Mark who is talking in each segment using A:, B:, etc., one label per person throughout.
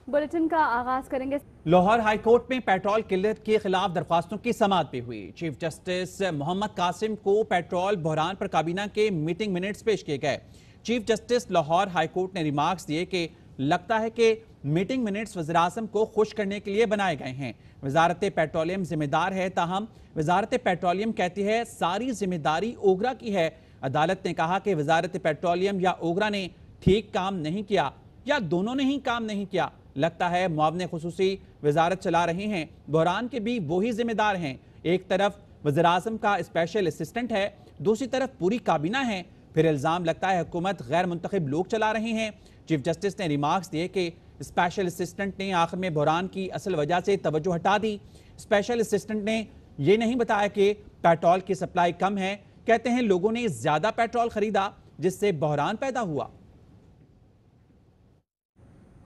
A: Bulletin का आगाज करेंगे।
B: लाहौर हाई कोर्ट में पेट्रोल किल्लत के खिलाफ दरख्वास्तों की समाअत भी हुई। चीफ जस्टिस मोहम्मद कासिम को पेट्रोल बहरान पर काबीना के मीटिंग मिनट्स पेश किए गए। Chief justice Lahore high court ने रिमार्क्स दिए कि लगता है कि मीटिंग मिनट्स वज़ीर आज़म को खुश करने के लिए बनाए गए हैं। वजारत पेट्रोलियम जिम्मेदार है, ताहम वजारत पेट्रोलियम कहती है सारी जिम्मेदारी ओगरा की है। अदालत ने कहा कि वजारत पेट्रोलियम या ओगरा ने ठीक काम नहीं किया या दोनों ने ही काम नहीं किया। लगता है मुआवने खुसूसी वजारत चला रहे हैं, बहरान के भी वही जिम्मेदार हैं। एक तरफ वज़ीर आज़म का स्पेशल असिस्टेंट है, दूसरी तरफ पूरी काबीना है। फिर इल्ज़ाम लगता है हुकूमत गैर मुंतखब लोग चला रहे हैं। चीफ जस्टिस ने रिमार्क्स दिए कि स्पेशल असिस्टेंट ने आखिर में बहरान की असल वजह से तवज्जो हटा दी। स्पेशल असिस्टेंट ने यह नहीं बताया कि पेट्रोल की सप्लाई कम है, कहते हैं लोगों ने ज्यादा पेट्रोल खरीदा जिससे बहरान पैदा हुआ।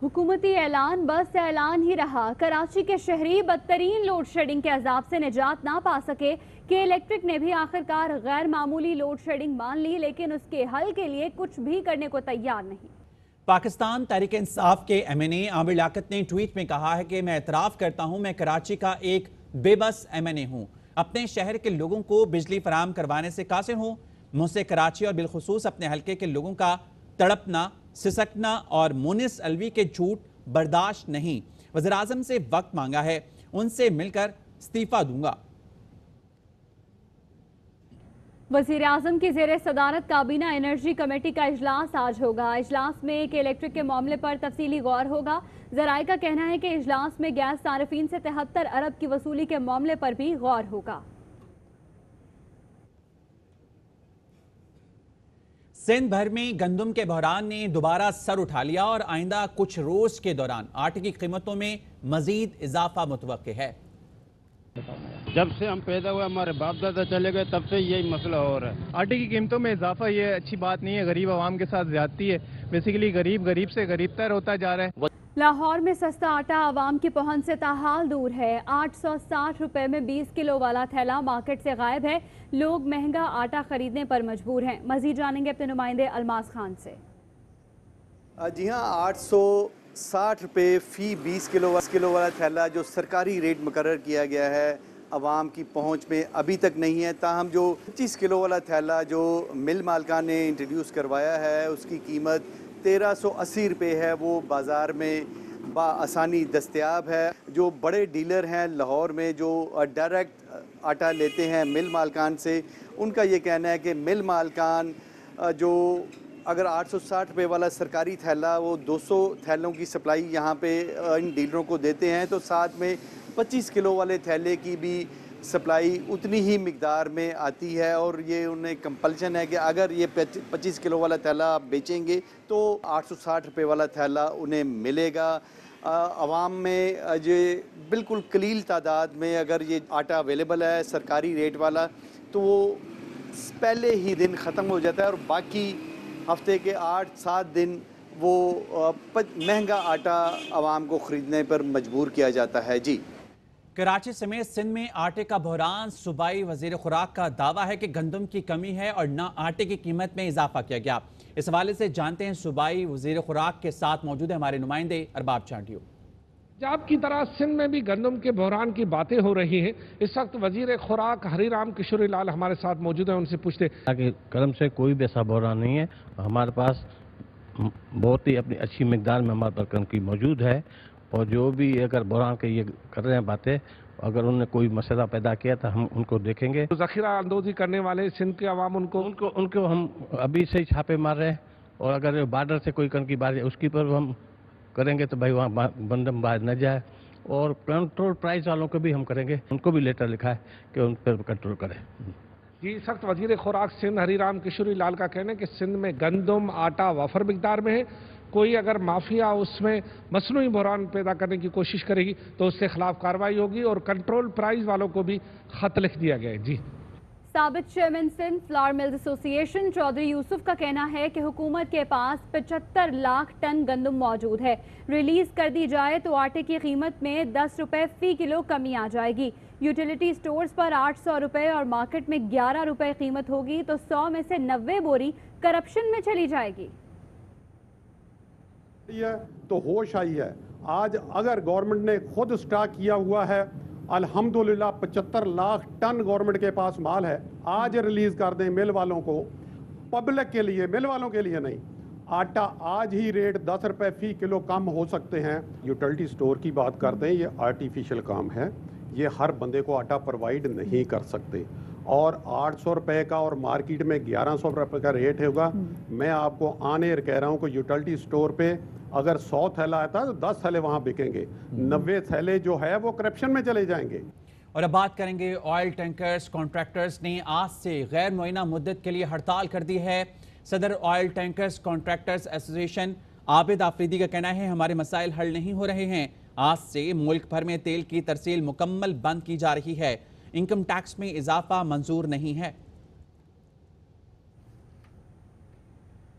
A: हुकूमती ऐलान बस ऐलान ही रहा। कराची के शहरी बदतरीन लोड शेडिंग के अजाब से निजात ना पा सके कि इलेक्ट्रिक ने भी आखिरकार गैर मामूली लोड शेडिंग मान ली, लेकिन उसके हल के लिए कुछ भी करने को तैयार नहीं।
B: पाकिस्तान तहरीक इंसाफ के MNA आमिर लियाकत ने ट्वीट में कहा है कि मैं एतराफ़ करता हूं मैं कराची का एक बेबस MNA हूं। अपने शहर के लोगों को बिजली फराहम करवाने से कासिर हूं। मुझसे कराची और बिलखुसूस अपने हल्के के लोगों का तड़पना, सिसकना और मुनिस अलवी के झूठ बर्दाश्त नहीं। वज़ीर आज़म से वक्त मांगा है, उनसे मिलकर इस्तीफा दूंगा।
A: वज़ीर आज़म की ज़ेरे सदारत काबीना एनर्जी कमेटी का इजलास आज होगा। इजलास में एक इलेक्ट्रिक के मामले पर तफसीली गौर होगा। ज़राए का कहना है कि इजलास में गैस सारिफीन से 73 अरब की वसूली के मामले पर भी गौर होगा।
B: सिंध भर में गंदम के बहरान ने दोबारा सर उठा लिया और आइंदा कुछ रोज के दौरान आटे की कीमतों में मजीद इजाफा मुतवक्के है।
C: जब से हम पैदा हुए हमारे बाप दादा चले गए तब से यही मसला हो रहा है।
D: आटे की कीमतों में इजाफा ये अच्छी बात नहीं है, गरीब आवाम के साथ ज्यादती है। बेसिकली गरीब से गरीब तर होता जा रहा है।
A: लाहौर में सस्ता आटा आवाम की पहुंच से ताहाल दूर है। 860 रुपए में 20 किलो वाला थैला मार्केट से गायब है। लोग महंगा आटा खरीदने पर मजबूर हैं। मजीद जानेंगे अपने नुमाइंदे अलमास खान से।
E: जी हाँ, 860 रुपये फ़ी 20 किलो वाला थैला जो सरकारी रेट मुकर्रर किया गया है आवाम की पहुंच में अभी तक नहीं है। ताहम जो 25 किलो वाला थैला जो मिल मालकान ने इंट्रोड्यूस करवाया है उसकी कीमत 1380 रुपये है। वो बाज़ार में बआसानी दस्तयाब है। जो बड़े डीलर हैं लाहौर में जो डायरेक्ट आटा लेते हैं मिल मालकान से, उनका ये कहना है कि मिल मालकान जो अगर 860 रुपये वाला सरकारी थैला वो 200 थैलों की सप्लाई यहाँ पे इन डीलरों को देते हैं, तो साथ में 25 किलो वाले थैले की भी सप्लाई उतनी ही मिकदार में आती है। और ये उन्हें कंपल्शन है कि अगर ये 25 किलो वाला थैला आप बेचेंगे तो 860 रुपये वाला थैला उन्हें मिलेगा। आवाम में ये बिल्कुल कलील तादाद में अगर ये आटा अवेलेबल है सरकारी रेट वाला तो वो पहले ही दिन ख़त्म हो जाता है और बाकी हफ्ते के 8-7 दिन वो महंगा आटा आवाम को ख़रीदने पर मजबूर किया जाता है। जी,
B: कराची समेत सिंध में आटे का बहरान। सूबाई वजीर खुराक का दावा है कि गंदम की कमी है और न आटे की कीमत में इजाफा किया गया। इस हवाले से जानते हैं सूबाई वजीर खुराक के साथ मौजूद है हमारे नुमाइंदे अरबाब चांडियो।
F: पंजाब की तरह सिंध में भी गंदम के बहरान की बातें हो रही हैं। इस वक्त वजीर खुराक हरीराम किशोरी लाल हमारे साथ मौजूद हैं, उनसे पूछते
C: ताकि करम से कोई भी ऐसा बहरान नहीं है। हमारे पास बहुत ही अपनी अच्छी मिकदार में हमारे पास कनक की मौजूद है और जो भी अगर बहरान के ये कर रहे हैं बातें, अगर उन्होंने कोई मसला पैदा किया तो हम उनको देखेंगे।
F: तो ज़ख़ीरा अंदोज़ी करने वाले सिंध के अवाम
C: उनको हम अभी से ही छापे मार रहे हैं और अगर बॉर्डर से कोई कनक की बात है उसकी पर हम करेंगे तो भाई वहाँ बंदम बाहर न जाए। और कंट्रोल प्राइस वालों को भी हम करेंगे, उनको भी लेटर लिखा है कि उन पर कंट्रोल करें।
F: जी, सख्त वजीर खुराक सिंध हरीराम किशोरी लाल का कहना है कि सिंध में गंदम आटा वफर मिकदार में है। कोई अगर माफिया उसमें मसनूई बहरान पैदा करने की कोशिश करेगी तो उसके खिलाफ कार्रवाई होगी और कंट्रोल प्राइस वालों को भी खत लिख दिया गया है। जी,
A: साबित chairman Sindh flour mills association Chaudhry Yusuf का कहना है कि हुकूमत के पास 75 लाख टन गंदम मौजूद है। रिलीज कर दी जाए तो आटे की कीमत में 10 रुपए फी किलो कमी आ जाएगी। यूटिलिटी स्टोर्स पर 800 रुपए और मार्केट में 11 रुपए कीमत होगी तो 100 में से 90 बोरी करप्शन में चली जाएगी।
G: तो होश आई है आज अगर गवर्नमेंट ने खुद स्टॉक किया हुआ है, अल्हम्दुलिल्लाह 75 लाख टन गवर्नमेंट के पास माल है, आज रिलीज कर दें मिल वालों को, पब्लिक के लिए, मिल वालों के लिए नहीं। आटा आज ही रेट 10 रुपए फी किलो कम हो सकते हैं। यूटिलिटी स्टोर की बात करते हैं, ये आर्टिफिशियल काम है, ये हर बंदे को आटा प्रोवाइड नहीं कर सकते। और 800 रुपए का और मार्केट में 1100 रुपए का रेट होगा। मैं आपको ऑन एयर कह रहा हूँ कि यूटिलिटी स्टोर पे अगर 100 थैला आता है तो 10 थैले वहाँ बिकेंगे, 90 थैले जो है वो करप्शन में चले जाएंगे।
B: और अब बात करेंगे ऑयल टैंकर्स कॉन्ट्रैक्टर्स ने आज से गैर मुअय्यना मुद्दत के लिए हड़ताल कर दी है। सदर oil tankers contractors association Abid Afridi का कहना है हमारे मसाइल हल नहीं हो रहे हैं। आज से मुल्क भर में तेल की तरसील मुकम्मल बंद की जा रही है। इनकम टैक्स में इजाफा मंजूर नहीं है।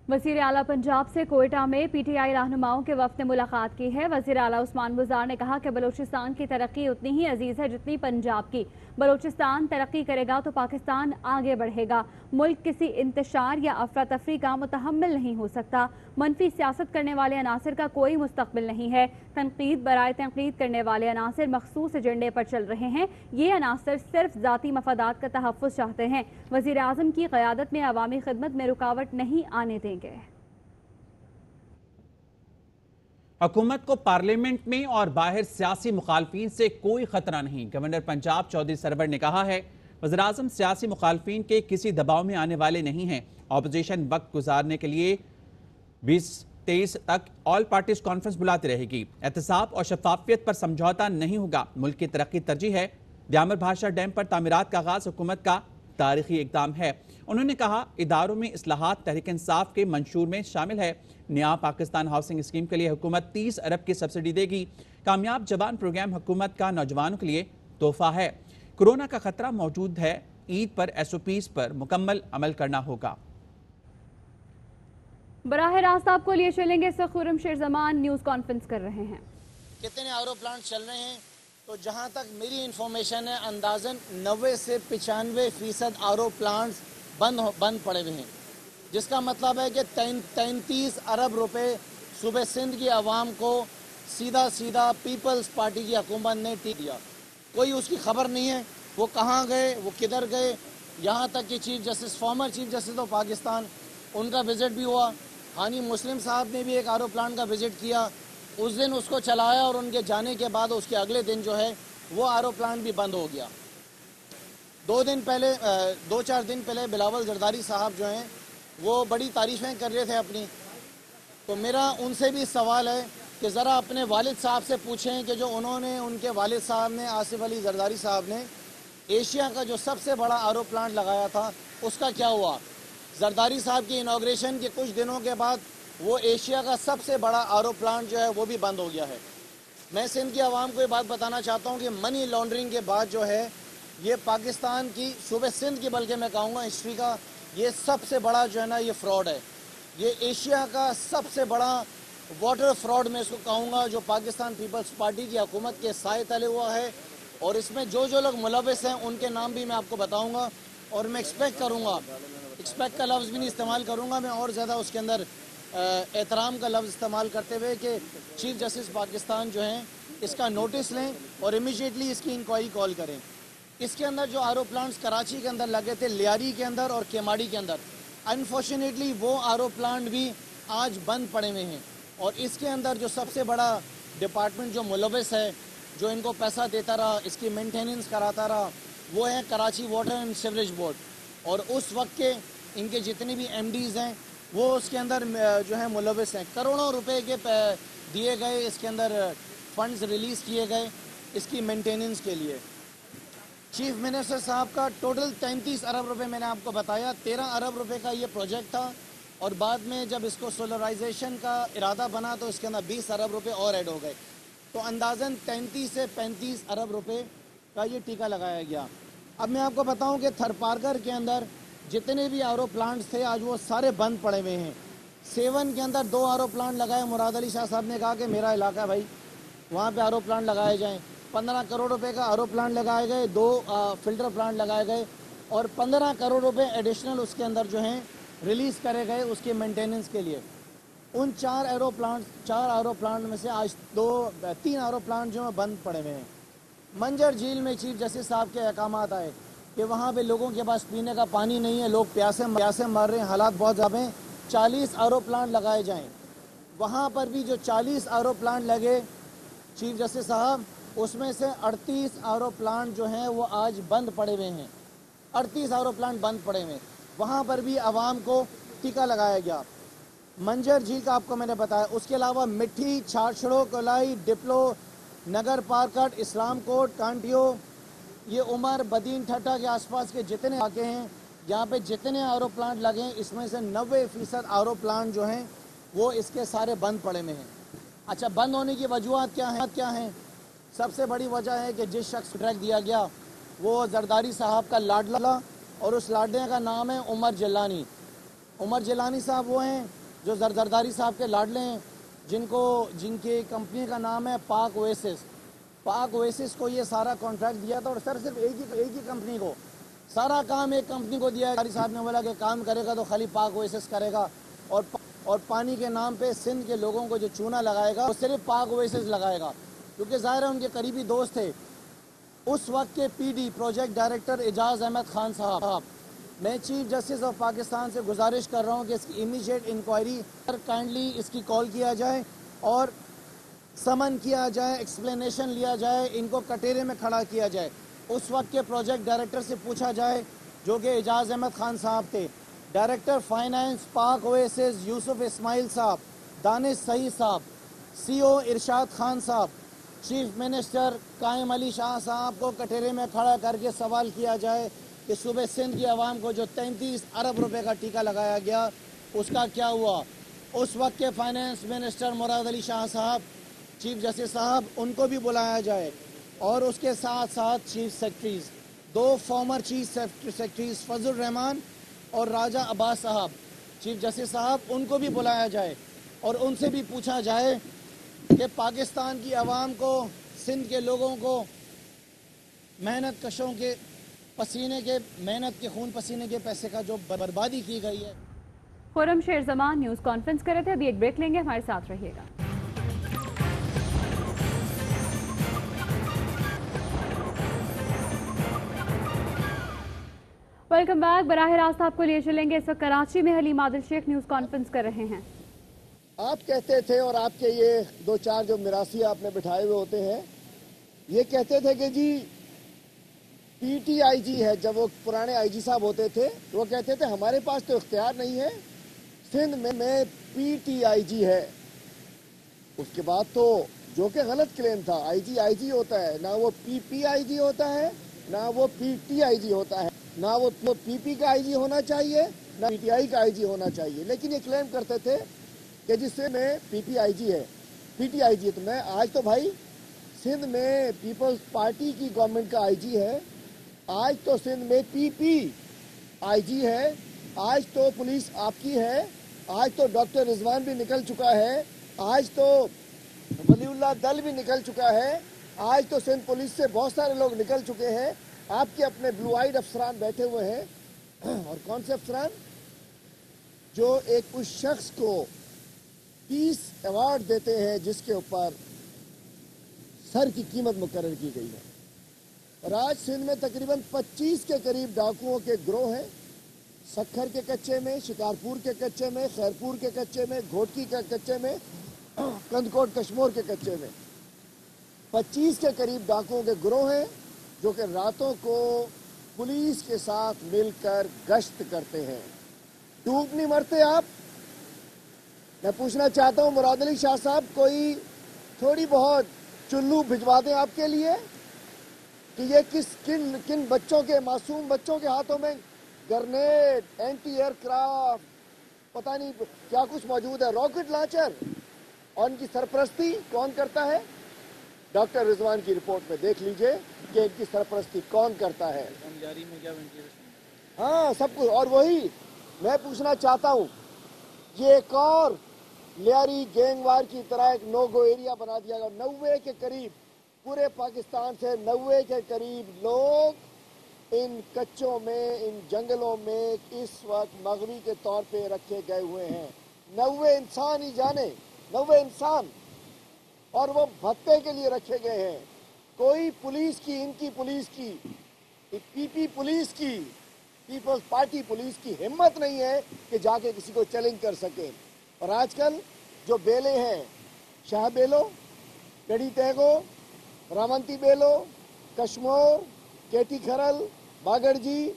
A: वज़ीर आला पंजाब से कोयटा में पीटीआई रहनुमाओं के वफ़द ने मुलाकात की है। वज़ीर आला उस्मान बुज़ार ने कहा कि बलूचिस्तान की तरक्की उतनी ही अजीज़ है जितनी पंजाब की। बलूचिस्तान तरक्की करेगा तो पाकिस्तान आगे बढ़ेगा। मुल्क किसी इंतशार या अफरा तफरी का मुतहम्मिल नहीं हो सकता। मनफी सियासत करने वाले अनासर का कोई मुस्तकबिल नहीं है। तनकीद बराए तनकीद करने वाले अनासर मखसूस एजेंडे पर चल रहे हैं। ये अनासर सिर्फ ज़ाती मफादात का तहफ़्फ़ुज़ चाहते हैं। वज़ीर आज़म की क़यादत में अवामी खिदमत में रुकावट नहीं आने देंगे।
B: हुकूमत को पार्लियामेंट में और बाहर सियासी मुखालफीन से कोई खतरा नहीं। गवर्नर पंजाब चौधरी सरवर ने कहा है वज़ीर-ए-आज़म सियासी मुखालफीन के किसी दबाव में आने वाले नहीं हैं। ऑपोजिशन वक्त गुजारने के लिए 20-23 तक ऑल पार्टीज कॉन्फ्रेंस बुलाती रहेगी। एहतसाब और शफाफियत पर समझौता नहीं होगा। मुल्क की तरक्की तरजीह है। दियामर भाषा डैम पर तामीरात का आगाज हुकूमत का तारीखी इक़दाम है। उन्होंने कहा इदारों में इस्लाहात तहरीक इंसाफ के मंशूर में शामिल है। नया पाकिस्तान हाउसिंग स्कीम के लिए हुकूमत 30 अरब की सब्सिडी देगी। कामयाब जवान प्रोग्राम हुकूमत का नौजवानों के लिए तोहफा है। कोरोना का खतरा मौजूद है। ईद पर SOPs पर मुकम्मल अमल करना होगा।
A: बराह रास्त आपको लिए चलेंगे। खुर्रम शेर जमान न्यूज़ कॉन्फ्रेंस कर रहे हैं।
H: कितने आरओ प्लांट चल रहे हैं, तो जहां तक मेरी इंफॉर्मेशन है अंदाजन 90 से 95% आरओ प्लांट्स बंद पड़े हुए हैं, जिसका मतलब है कि 33 अरब रुपए सूबे सिंध की आवाम को सीधा पीपल्स पार्टी की हुकूमत ने टी दिया। कोई उसकी खबर नहीं है वो कहाँ गए, वो किधर गए। यहाँ तक कि chief justice, former chief justice of Pakistan, उनका विजिट भी हुआ। हानी मुस्लिम साहब ने भी एक आरओ प्लांट का विजिट किया, उस दिन उसको चलाया और उनके जाने के बाद उसके अगले दिन जो है वो आरओ प्लांट भी बंद हो गया। 2-4 दिन पहले बिलावल जरदारी साहब जो हैं वो बड़ी तारीफ़ें कर रहे थे अपनी। तो मेरा उनसे भी सवाल है कि ज़रा अपने वालिद साहब से पूछें कि जो उन्होंने, उनके वालिद साहब ने, आसिफ अली जरदारी साहब ने एशिया का जो सबसे बड़ा आरओ प्लांट लगाया था उसका क्या हुआ। जरदारी साहब की इनाग्रेशन के कुछ दिनों के बाद वो एशिया का सबसे बड़ा आरओ प्लांट जो है वो भी बंद हो गया है। मैं सिंध की आवाम को ये बात बताना चाहता हूँ कि मनी लॉन्ड्रिंग के बाद जो है ये पाकिस्तान की, सूबे सिंध की, बल्कि मैं कहूँगा हिस्ट्री का ये सबसे बड़ा जो है ना ये फ्रॉड है। ये एशिया का सबसे बड़ा वाटर फ्रॉड मैं इसको कहूँगा, जो पाकिस्तान पीपल्स पार्टी की हुकूमत के साए तले हुआ है। और इसमें जो लोग मुलविस हैं उनके नाम भी मैं आपको बताऊँगा। और मैं एक्सपेक्ट करूँगा, एक्सपेक्ट का लफ्ज़ भी नहीं इस्तेमाल करूँगा मैं, और ज़्यादा उसके अंदर एहतराम का लफ्ज़ इस्तेमाल करते हुए कि चीफ जस्टिस पाकिस्तान जो हैं इसका नोटिस लें और इमीडिएटली इसकी इंक्वायरी कॉल करें। इसके अंदर जो आरओ प्लांट्स कराची के अंदर लगे थे, लियारी के अंदर और केमाड़ी के अंदर, अनफॉर्चुनेटली वो आरओ प्लांट भी आज बंद पड़े हुए हैं। और इसके अंदर जो सबसे बड़ा डिपार्टमेंट जो मुलविस है, जो इनको पैसा देता रहा, इसकी मेंटेनेंस कराता रहा, वो है Karachi water and sewerage board. और उस वक्त के इनके जितने भी MDs हैं वो उसके अंदर जो है मुलविस हैं। करोड़ों रुपए के दिए गए, इसके अंदर फंड्स रिलीज़ किए गए इसकी मेंटेनेंस के लिए। चीफ मिनिस्टर साहब का टोटल 33 अरब रुपए मैंने आपको बताया, 13 अरब रुपए का ये प्रोजेक्ट था। और बाद में जब इसको सोलराइजेशन का इरादा बना तो इसके अंदर 20 अरब रुपए और ऐड हो गए, तो अंदाज़न 33 से 35 अरब रुपए का ये टीका लगाया गया। अब मैं आपको बताऊं कि थरपारकर के अंदर जितने भी आरओ प्लांट्स थे आज वो सारे बंद पड़े हुए हैं। सेवन के अंदर 2 आरओ प्लांट लगाए। मुराद अली शाह साहब ने कहा कि मेरा इलाका भाई वहाँ पे आरओ प्लांट लगाए जाएं। 15 करोड़ रुपए का आरओ प्लांट लगाए गए, 2 फिल्टर प्लांट लगाए गए और 15 करोड़ रुपए एडिशनल उसके अंदर जो हैं रिलीज़ करे गए उसके मेंटेनेंस के लिए। उन 4 एरो प्लांट में से आज 3 एरो प्लांट जो हैं बंद पड़े हुए हैं। मंजर झील में चीफ जस्टिस साहब के अहकामात आए कि वहाँ पे लोगों के पास पीने का पानी नहीं है, लोग प्यासे मर रहे हैं, हालात बहुत ज़्यादा हैं। 40 एरो प्लांट लगाए जाएं। वहाँ पर भी जो 40 एरो प्लांट लगे चीफ जस्टिस साहब, उसमें से 38 एरो प्लांट जो हैं वो आज बंद पड़े हुए हैं। 38 एरो प्लांट बंद पड़े हुए हैं। वहाँ पर भी आवाम को टीका लगाया गया। मंजर झील का आपको मैंने बताया। उसके अलावा मिट्टी, छाछड़ो, कोलाई, डिप्लो, नगर पार्कट, इस्लाम कोट, कांटियो, ये उमर, बदीन, ठट्टा के आसपास के जितने इलाके हैं, यहाँ पे जितने एरो प्लांट लगे हैं, इसमें से 90% एरो प्लांट जो हैं वो इसके सारे बंद पड़े में हैं। अच्छा, बंद होने की वजूहत क्या हैं? सबसे बड़ी वजह है कि जिस शख्स को ट्रैक दिया गया वो जरदारी साहब का लाडला, और उस लाडले का नाम है उमर जिलानी। उमर जिलानी साहब वो हैं जो जरदारी साहब के लाडले हैं, जिनके कंपनी का नाम है पाक ओएसिस। पाक ओएसिस को ये सारा कॉन्ट्रैक्ट दिया था, और सिर्फ एक ही कंपनी को सारा काम एक कंपनी को दिया। जरदारी साहब ने बोला कि काम करेगा तो खाली पाक ओएसिस करेगा, और पानी के नाम पे सिंध के लोगों को जो चूना लगाएगा वो सिर्फ पाक ओएसिस लगाएगा, क्योंकि ज़ाहिर है उनके करीबी दोस्त थे उस वक्त के PD project director Ejaz Ahmed Khan साहब। मैं चीफ जस्टिस ऑफ पाकिस्तान से गुजारिश कर रहा हूँ कि इसकी इमीडिएट इंक्वायरी पर काइंडली इसकी कॉल किया जाए और समन किया जाए, एक्सप्लेनेशन लिया जाए, इनको कटेरे में खड़ा किया जाए। उस वक्त के प्रोजेक्ट डायरेक्टर से पूछा जाए जो कि एजाज अहमद खान साहब थे। डायरेक्टर फाइनेंस पाक ओएसिस यूसुफ इस्माइल साहब, दानिश सही साहब, सीओ इरशाद खान साहब, चीफ मिनिस्टर कायम अली शाह साहब को कटहरे में खड़ा करके सवाल किया जाए कि सूबे सिंध की आवाम को जो 33 अरब रुपए का टीका लगाया गया उसका क्या हुआ। उस वक्त के फाइनेंस मिनिस्टर मुराद अली शाह साहब, चीफ जस्टिस साहब, उनको भी बुलाया जाए, और उसके साथ साथ chief secretaries, 2 former chief secretaries Fazal Rahman और राजा अब्बास साहब, चीफ जस्टिस साहब, उनको भी बुलाया जाए और उनसे भी पूछा जाए कि पाकिस्तान की आवाम को, सिंध के लोगों को मेहनत कशों के मेहनत के खून पसीने के पैसे का जो बर्बादी की गई है।
A: खुर्रम शेर जमान न्यूज़ कॉन्फ्रेंस कर रहे थे। अभी एक ब्रेक लेंगे, हमारे साथ रहिएगा। Welcome back. बराह रास्त आपको लिए चलेंगे। इस वक्त कराची में हलीम आदिल शेख न्यूज़ कॉन्फ्रेंस कर रहे हैं।
I: आप कहते थे, और आपके ये 2-4 जो मिरासी आपने बिठाए हुए होते हैं, ये कहते थे कि जी पीटीआईजी है। जब वो पुराने आईजी साहब होते थे वो कहते थे हमारे पास तो इख्तियार नहीं है, सिंध में पीटीआईजी है। उसके बाद तो जो कि गलत क्लेम था, आईजी होता है, ना वो पीपीआईजी होता है, ना वो पीटीआईजी होता है, ना वो पीपी का आईजी होना चाहिए, ना पीटीआई का आईजी होना चाहिए। लेकिन ये क्लेम करते थे कि जिससे में पीपीआईजी है, पीटीआईजी है। तो मैं आज तो भाई सिंध में पीपल्स पार्टी की गवर्नमेंट का आईजी है, आज तो सिंध में पीपी आईजी है, आज तो पुलिस आपकी है, आज तो डॉक्टर रिजवान भी निकल चुका है, आज तो वलीउल्लाह दल भी निकल चुका है, आज तो सिंध पुलिस से बहुत सारे लोग निकल चुके हैं। आपके अपने ब्लू आइड अफसरान बैठे हुए हैं। और कौन से अफसरान? जो एक उस शख्स को पीस अवार्ड देते हैं जिसके ऊपर सर की कीमत मुकर्रर की गई है। और आज सिंध में तकरीबन 25 के करीब डाकुओं के गिरोह हैं। सक्खर के कच्चे में, शिकारपुर के कच्चे में, खैरपुर के कच्चे में, घोटकी के कच्चे में, कंदकोट कश्मोर के कच्चे में 25 के करीब डाकुओं के गिरोह हैं जो कि रातों को पुलिस के साथ मिलकर गश्त करते हैं। डूब नहीं मरते आप? मैं पूछना चाहता हूँ मुराद अली शाह साहब, कोई थोड़ी बहुत चुल्लू भिजवा दें आपके लिए कि ये किन बच्चों के, मासूम बच्चों के हाथों में ग्रेनेड, एंटी एयरक्राफ्ट, पता नहीं क्या कुछ मौजूद है, रॉकेट लॉन्चर, और इनकी सरपरस्ती कौन करता है? डॉक्टर रिजवान की रिपोर्ट में देख लीजिए कि इनकी सरपरस्ती कौन करता है। हाँ, सब कुछ। और वही मैं पूछना चाहता हूँ, ये एक और लियारी गैंगवार की तरह एक नो गो एरिया बना दिया गया। 90 के करीब, पूरे पाकिस्तान से 90 के करीब लोग इन कच्चों में, इन जंगलों में इस वक्त मगवी के तौर पे रखे गए हुए हैं। 90 इंसान ही जाने, 90 इंसान, और वो भत्ते के लिए रखे गए हैं। कोई पुलिस की, इनकी पुलिस की, पीपी पुलिस की, पीपल्स पार्टी पुलिस की हिम्मत नहीं है कि जाके किसी को चैलेंज कर सके। और आजकल जो बेले हैं, शाह बेलो, गढ़ी तैगो, रामंती बेलो, कश्मोर, केटी खरल, बागड़जी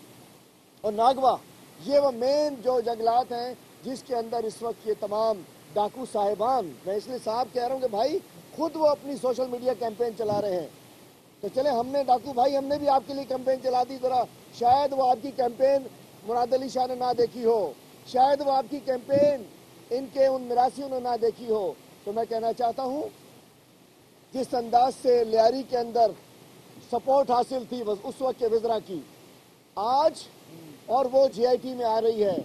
I: और नागवा, ये वो मेन जो जंगलात हैं जिसके अंदर इस वक्त ये तमाम डाकू साहिबान, मैं इसलिए साहब कह रहा हूँ कि भाई खुद वो अपनी सोशल मीडिया कैंपेन चला रहे हैं, तो चले हमने डाकू भाई हमने भी आपके लिए कैंपेन चला दी, जरा शायद वो आपकी कैंपेन मुराद अली शाह ने ना देखी हो, शायद वो आपकी कैंपेन इनके उन मिरासियों ने ना देखी हो। तो मैं कहना चाहता हूँ जिस अंदाज से लियारी के अंदर सपोर्ट हासिल थी बस उस वक्त के वज़रा की, आज और वो जीआईटी में आ रही है,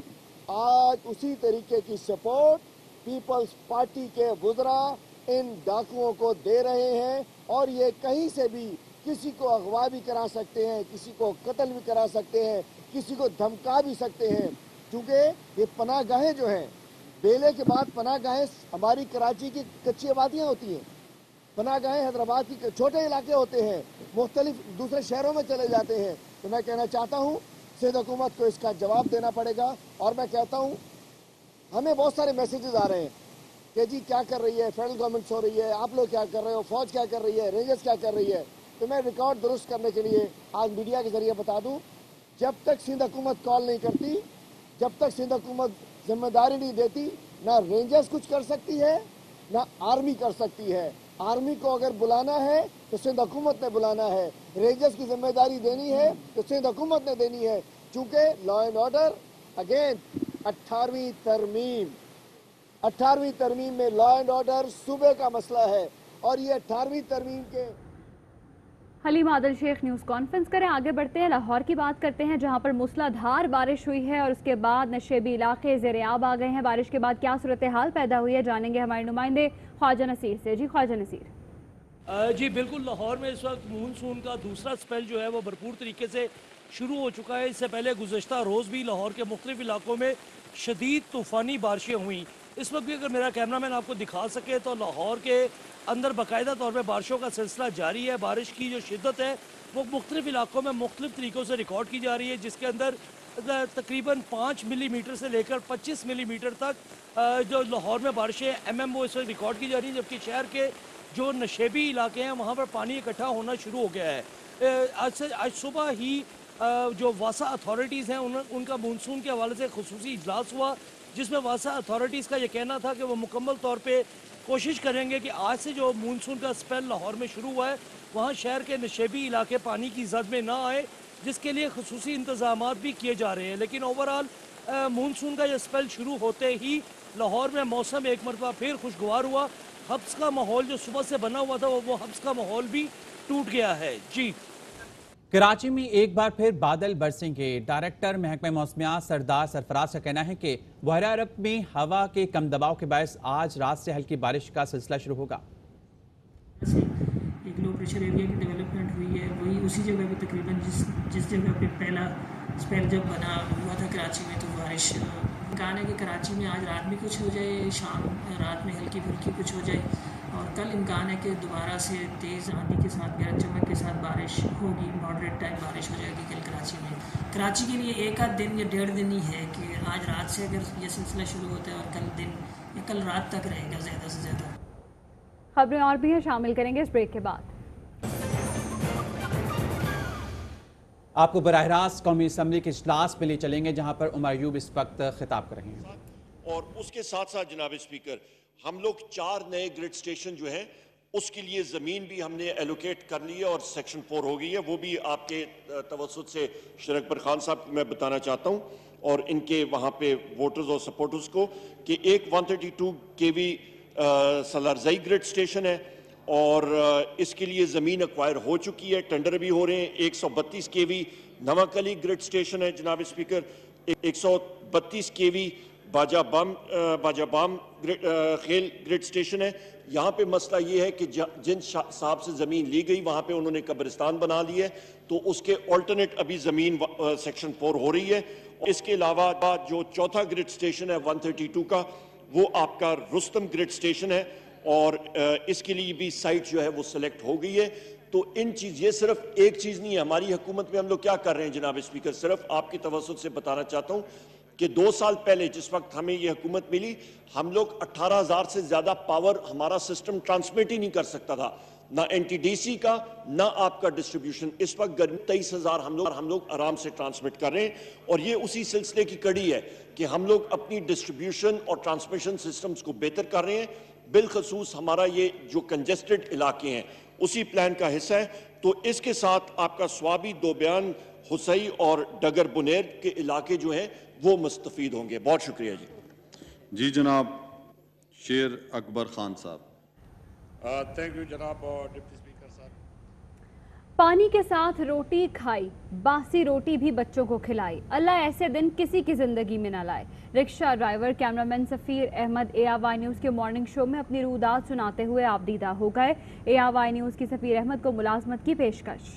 I: आज उसी तरीके की सपोर्ट पीपल्स पार्टी के वज़रा इन डाकुओं को दे रहे हैं। और ये कहीं से भी किसी को अगवा भी करा सकते हैं, किसी को कत्ल भी करा सकते हैं, किसी को धमका भी सकते हैं, क्योंकि ये पनाहगाहें जो हैं, बेले के बाद पनाहगाहें हमारी कराची की कच्ची आबादियाँ होती हैं, पनाहगाहें हैदराबाद की छोटे इलाके होते हैं, मुख्तलिफ दूसरे शहरों में चले जाते हैं। तो मैं कहना चाहता हूँ सिंध हुकूमत को इसका जवाब देना पड़ेगा। और मैं कहता हूँ हमें बहुत सारे मैसेजेस आ रहे हैं कि जी क्या कर रही है फेडरल गवर्नमेंट हो रही है, आप लोग क्या कर रहे हो, फौज क्या कर रही है, रेंजर्स क्या कर रही है। तो मैं रिकॉर्ड दुरुस्त करने के लिए आज मीडिया के जरिए बता दूं, जब तक सिंध हुकूमत कॉल नहीं करती, जब तक सिंध हुकूमत जिम्मेदारी नहीं देती, ना रेंजर्स कुछ कर सकती है ना आर्मी कर सकती है। आर्मी को अगर बुलाना है तो सिंध हुकूमत ने बुलाना है, रेंजर्स की जिम्मेदारी देनी है तो सिंध हुकूमत ने देनी है, चूंकि लॉ एंड ऑर्डर अगेन 18वीं तरमीम में लॉ एंड ऑर्डर सूबे का मसला है और ये 18वीं तरमीम के।
A: हलीम आदिल शेख न्यूज़ कॉन्फ्रेंस करें। आगे बढ़ते हैं, लाहौर की बात करते हैं जहां पर मूसलाधार बारिश हुई है और उसके बाद नशेबी इलाके ज़ेर-ए-आब आ गए हैं। बारिश के बाद क्या सूरत हाल पैदा हुई है जानेंगे हमारे नुमाइंदे ख्वाजा नसीर से। जी ख्वाजा नसीर।
J: जी बिल्कुल, लाहौर में इस वक्त मानसून का दूसरा स्पेल जो है वो भरपूर तरीके से शुरू हो चुका है। इससे पहले गुज़श्ता रोज़ भी लाहौर के मुख्तलिफ इलाकों में शदीद तूफ़ानी बारिशें हुई। इस वक्त भी अगर मेरा कैमरामैन आपको दिखा सके तो लाहौर के अंदर बाकायदा तौर पर बारिशों का सिलसिला जारी है। बारिश की जो शिद्दत है वो मुख्तलिफ इलाकों में मुख्तलिफ तरीक़ों से रिकॉर्ड की जा रही है, जिसके अंदर तकरीबन 5 मिलीमीटर से लेकर 25 मिलीमीटर तक जो लाहौर में बारिशें MMO इस वक्त रिकॉर्ड की जा रही हैं। जबकि शहर के जो नशेबी इलाके हैं वहाँ पर पानी इकट्ठा होना शुरू हो गया है। आज सुबह ही जो वासा अथॉरिटीज़ हैं उनका मानसून के हवाले से खुसूसी इजलास हुआ, जिसमें वासा अथॉरिटीज़ का ये कहना था कि वो मुकम्मल तौर पे कोशिश करेंगे कि आज से जो मानसून का स्पेल लाहौर में शुरू हुआ है वहाँ शहर के नशेबी इलाके पानी की जद में ना आए, जिसके लिए खुसूसी इंतजामात भी किए जा रहे हैं। लेकिन ओवरऑल मानसून का ये स्पेल शुरू होते ही लाहौर में मौसम एक मरतबा फिर खुशगवार हुआ। हब्स का माहौल जो सुबह से बना हुआ था वो हब्स का माहौल भी टूट गया है। जी,
B: कराची में एक बार फिर बादल बरसेंगे। डायरेक्टर महकमे मौसमियात सरदार सरफराज का कहना है कि बहरा अरब में हवा के कम दबाव के बायस आज रात से हल्की बारिश का सिलसिला शुरू होगा।
K: एक लो प्रेशर एरिया की डेवलपमेंट हुई है, वही उसी जगह पे तकरीबन जिस जगह पे पहला स्पेल जब बना हुआ था कराची में, तो बारिश इम्कान है कि कराची में आज रात में कुछ हो जाए, शाम रात में हल्की फुल्की कुछ हो जाए, और कल इम्कान है कि दोबारा से तेज़ आंधी के साथ गरज चमक के साथ बारिश होगी। मॉडरेट टाइप बारिश हो जाएगी कल कराची में। कराची के लिए एक आध दिन या 1.5 दिन ही है कि आज रात से अगर ये सिलसिला शुरू होता है और कल दिन या कल रात तक रहेगा ज़्यादा से ज़्यादा।
A: खबरें और भी हैं, शामिल करेंगे इस ब्रेक के बाद।
B: आपको बराह रास्त कौमी असम्बली के इजलास में ले चलेंगे जहां पर उमर अयूब इस वक्त खिताब कर रहे हैं।
L: और उसके साथ साथ जनाब स्पीकर, हम लोग 4 नए ग्रिड स्टेशन जो हैं उसके लिए ज़मीन भी हमने एलोकेट कर ली है और सेक्शन 4 हो गई है। वो भी आपके तवज्जुह से शरक पर खान साहब मैं बताना चाहता हूँ और इनके वहाँ पे वोटर्स और सपोर्टर्स को कि एक 132 kV सलारजई ग्रिड स्टेशन है और इसके लिए ज़मीन एक्वायर हो चुकी है, टेंडर भी हो रहे हैं। 132 kV नवाकली ग्रिड स्टेशन है जनाब स्पीकर, 132 kV बाजाबाम खेल ग्रिड स्टेशन है। यहाँ पे मसला ये है कि जिन साहब से ज़मीन ली गई वहाँ पे उन्होंने कब्रिस्तान बना ली है, तो उसके ऑल्टरनेट अभी ज़मीन सेक्शन 4 हो रही है। इसके अलावा जो चौथा ग्रिड स्टेशन है 132 का, وہ آپ کا رستم گریڈ سٹیشن ہے اور اس کے لیے بھی سائٹ جو ہے وہ سلیکٹ ہو گئی ہے. تو ان چیز یہ صرف ایک چیز نہیں ہے. ہماری حکومت میں ہم لوگ کیا کر رہے ہیں جناب اسپیکر, صرف آپ کی توسط سے بتانا چاہتا ہوں کہ 2 سال پہلے جس وقت ہمیں یہ حکومت ملی, ہم لوگ 18,000 سے زیادہ پاور ہمارا سسٹم ٹرانسمٹ ہی نہیں کر سکتا تھا, نہ این ٹی ڈی سی کا نہ آپ کا ڈسٹریبیوشن. اس وقت گرمی 23,000 ہم لوگ آرام سے ٹرانسمٹ کر رہے ہیں, اور یہ اسی سلسلے کی کڑی ہے کہ ہم لوگ اپنی ڈسٹریبیوشن اور ٹرانسمیشن سسٹمز کو بہتر کر رہے ہیں. بالخصوص ہمارا یہ جو کنجسٹڈ علاقے ہیں اسی پلان کا حصہ ہے. تو اس کے ساتھ آپ کا سوابی, دوبیان, حسئی اور ڈگر بنیر کے علاقے جو ہیں وہ مستفید ہوں گے. بہت شکریہ جی.
M: جی جناب شیر اکبر خان صاحب.
N: تھینک یو جناب ڈپٹی اسپیکر صاحب.
A: پانی کے ساتھ روٹی کھائی, باسی روٹی بھی بچوں کو کھلائی, اللہ ایسے دن کسی کی زندگی میں نہ لائے. رکشہ ڈرائیور کیمرامین سفیر احمد ARY نیوز کے مارننگ شو میں اپنی رودات سناتے ہوئے آپ دیدہ ہو گئے. ARY نیوز کی سفیر احمد کو ملازمت کی پیشکش.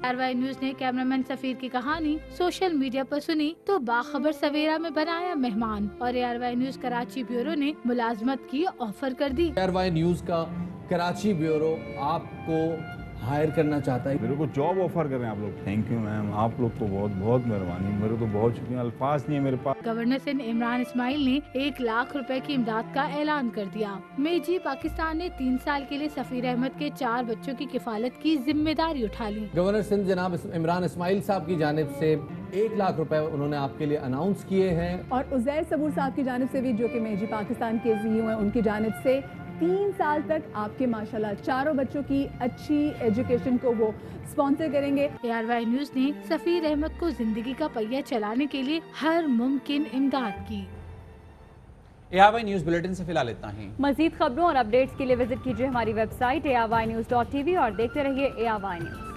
O: ARY نیوز نے کیمرامین سفیر کی کہانی سوشل میڈیا پر سنی تو باخبر سویرا میں بنایا مہمان, اور ARY نیوز کراچی بیورو نے ملازمت کی آفر کر دی.
P: ARY نیوز کا کراچی بیورو آپ کو ہائر کرنا چاہتا ہے.
Q: میرے کو جاب آفر کریں آپ لوگ. تھینک یو میم, آپ لوگ تو بہت بہت مہربانی, میرے تو بہت شکریہ, الفاظ نہیں ہے میرے پاس.
O: گورنر سندھ عمران اسماعیل نے 1 لاکھ روپے کی امداد کا اعلان کر دیا. میجی پاکستان نے 3 سال کے لیے سفیر احمد کے 4 بچوں کی کفالت کی ذمہ داری اٹھا لی.
P: گورنر سندھ جناب عمران اسماعیل صاحب کی جانب سے 1 لاکھ روپے انہوں نے آپ کے لیے اناؤنس کیے ہیں,
R: اور عزیر صبور صاحب کی جانب سے بھی, جو کہ میجی پاکستان کے CEO ہیں, ان کی جانب سے 3 سال تک آپ کے ماشاءاللہ 4 بچوں کی اچھی ایجوکیشن کو وہ سپانسر کریں گے.
O: ARY نیوز نے سفیر احمد کو زندگی کا پہیہ چلانے کے لیے ہر ممکن امداد کی.
B: ARY نیوز بلیٹن سے فی الحال اتنا ہی.
A: مزید خبروں اور اپڈیٹس کے لیے وزٹ کیجیے ہماری ویب سائٹ ARYnews.tv اور دیکھتے رہیے ARY نیوز.